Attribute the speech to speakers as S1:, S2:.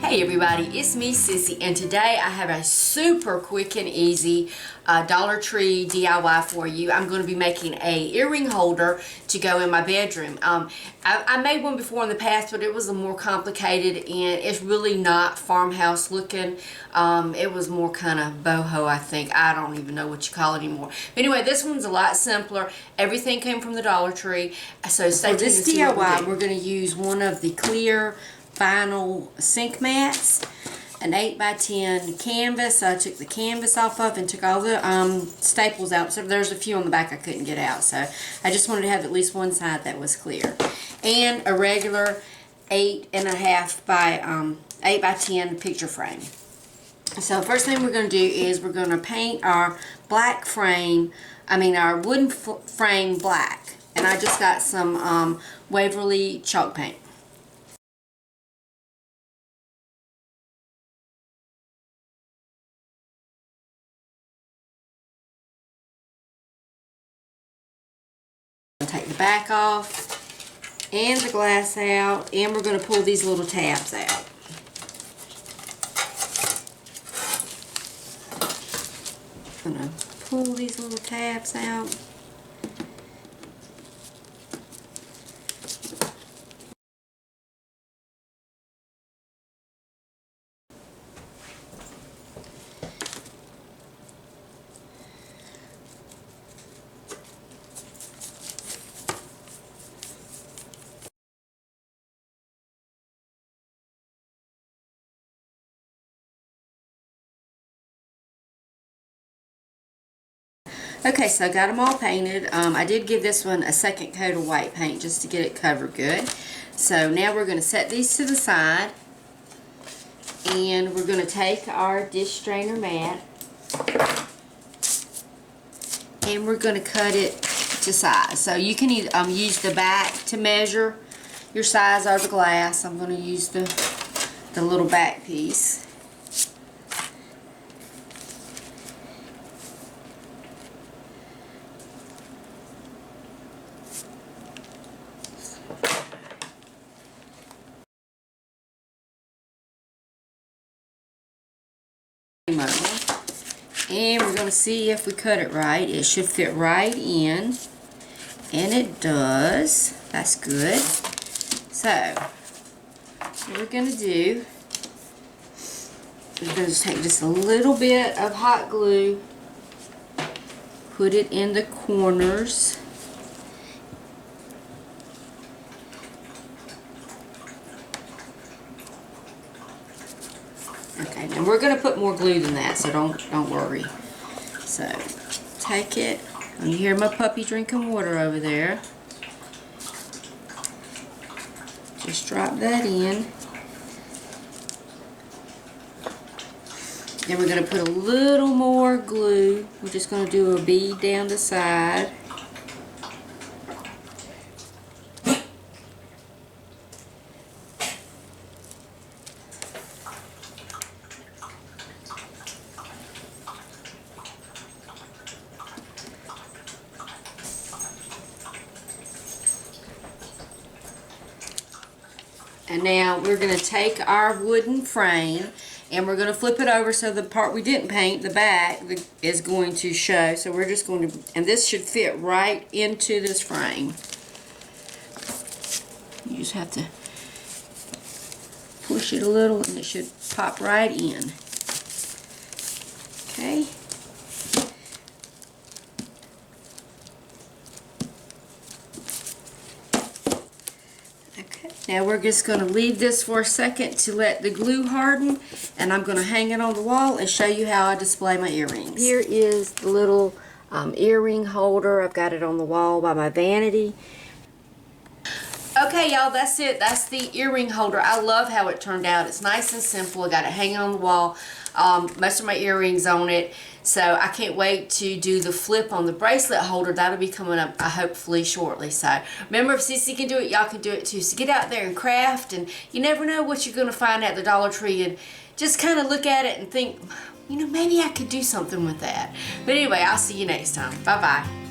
S1: Hey everybody, it's me Sissy, and today I have a super quick and easy Dollar Tree DIY for you. I'm going to be making a earring holder to go in my bedroom. I made one before in the past, but it was a more complicated and it's really not farmhouse looking. It was more kind of boho, I think. I don't even know what you call it anymore. But anyway, this one's a lot simpler. Everything came from the Dollar Tree. So stay tuned. For this DIY, we're going to use one of the clear vinyl sink mats, an 8x10 canvas. I took the canvas off of and took all the staples out. So there's a few on the back I couldn't get out, so I just wanted to have at least one side that was clear. And a regular 8.5 by 8x10 picture frame. So first thing we're going to do is we're going to paint our black frame, our wooden frame black. And I just got some Waverly chalk paint. Take the back off and the glass out, and we're going to pull these little tabs out. I'm going to pull these little tabs out. Okay, so I got them all painted. I did give this one a second coat of white paint just to get it covered good. So now we're going to set these to the side, and we're going to take our dish strainer mat and we're going to cut it to size. So you can either use the back to measure your size or the glass. I'm going to use the little back piece. And we're going to see if we cut it right. It should fit right in, and it does. That's good. So what we're going to do is we're going to just take just a little bit of hot glue, put it in the corners, and we're going to put more glue than that, so don't worry. So take it, and you hear my puppy drinking water over there. Just drop that in. Then we're going to put a little more glue. We're just going to do a bead down the side. And now we're going to take our wooden frame and we're going to flip it over so the part we didn't paint, the back, is going to show. So we're just going to, and this should fit right into this frame. You just have to push it a little and it should pop right in. Okay. Now we're just going to leave this for a second to let the glue harden, and I'm going to hang it on the wall and show you how I display my earrings. Here is the little earring holder. I've got it on the wall by my vanity. Okay, y'all, that's it. That's the earring holder. I love how it turned out. It's nice and simple. I got it hanging on the wall. Most of my earrings on it. So I can't wait to do the flip on the bracelet holder. That'll be coming up hopefully shortly. So remember, if Sissy can do it, y'all can do it too. So get out there and craft, and you never know what you're going to find at the Dollar Tree, and just kind of look at it and think, maybe I could do something with that. But anyway, I'll see you next time. Bye-bye.